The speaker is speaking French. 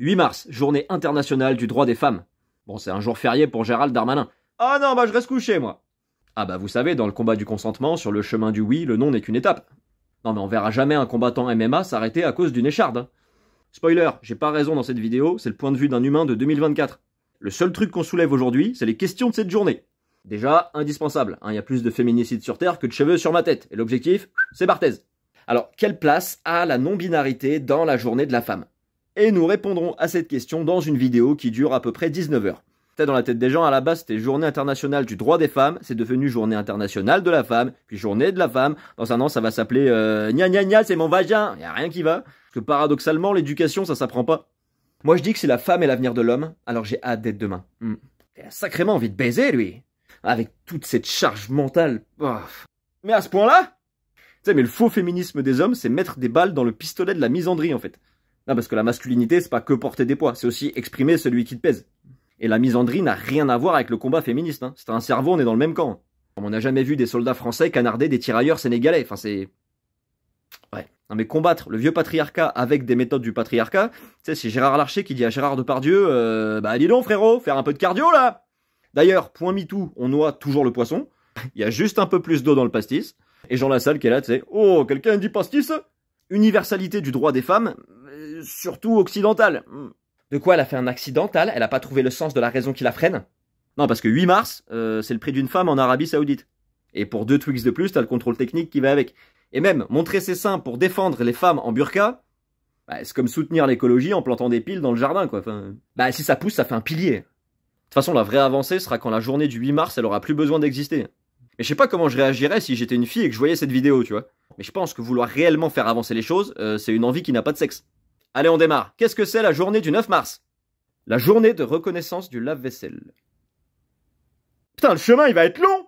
8 mars, journée internationale du droit des femmes. Bon, c'est un jour férié pour Gérald Darmanin. Ah non, bah je reste couché, moi. Ah bah vous savez, dans le combat du consentement, sur le chemin du oui, le non n'est qu'une étape. Non mais on verra jamais un combattant MMA s'arrêter à cause d'une écharde. Hein. Spoiler, j'ai pas raison dans cette vidéo, c'est le point de vue d'un humain de 2024. Le seul truc qu'on soulève aujourd'hui, c'est les questions de cette journée. Déjà, indispensable, il y a plus de féminicides sur Terre que de cheveux sur ma tête, et l'objectif, c'est Barthez. Alors, quelle place a la non-binarité dans la journée de la femme? Et nous répondrons à cette question dans une vidéo qui dure à peu près 19 heures. Peut-être dans la tête des gens, à la base, c'était Journée internationale du droit des femmes, c'est devenu Journée internationale de la femme, puis Journée de la femme. Dans un an, ça va s'appeler gna gna gna, c'est mon vagin, y a rien qui va. Parce que paradoxalement, l'éducation, ça s'apprend pas. Moi, je dis que si la femme est l'avenir de l'homme, alors j'ai hâte d'être demain. Il a sacrément envie de baiser, lui. Avec toute cette charge mentale. Oh. Mais à ce point-là? Tu sais, mais le faux féminisme des hommes, c'est mettre des balles dans le pistolet de la misandrie, en fait. Non, parce que la masculinité, c'est pas que porter des poids, c'est aussi exprimer celui qui te pèse. Et la misandrie n'a rien à voir avec le combat féministe. Hein. C'est un cerveau, on est dans le même camp. On n'a jamais vu des soldats français canarder des tirailleurs sénégalais. Enfin, c'est... Ouais. Non, mais combattre le vieux patriarcat avec des méthodes du patriarcat, tu sais, c'est Gérard Larcher qui dit à Gérard Depardieu, bah dis donc frérot, faire un peu de cardio là. D'ailleurs, point MeToo, on noie toujours le poisson. Il y a juste un peu plus d'eau dans le pastis. Et Jean Lassalle qui est là, tu sais, oh, quelqu'un dit pastis? Universalité du droit des femmes, surtout occidentale. De quoi elle a fait un accidental? Elle a pas trouvé le sens de la raison qui la freine? Non, parce que 8 mars, c'est le prix d'une femme en Arabie Saoudite. Et pour 2 Twix de plus, t'as le contrôle technique qui va avec. Et même, montrer ses seins pour défendre les femmes en burqa, bah, c'est comme soutenir l'écologie en plantant des piles dans le jardin, quoi. Enfin, bah, si ça pousse, ça fait un pilier. De toute façon, la vraie avancée sera quand la journée du 8 mars, elle aura plus besoin d'exister. Mais je sais pas comment je réagirais si j'étais une fille et que je voyais cette vidéo, tu vois. Mais je pense que vouloir réellement faire avancer les choses, c'est une envie qui n'a pas de sexe. Allez, on démarre. Qu'est-ce que c'est la journée du 9 mars? La journée de reconnaissance du lave-vaisselle. Putain, le chemin, il va être long!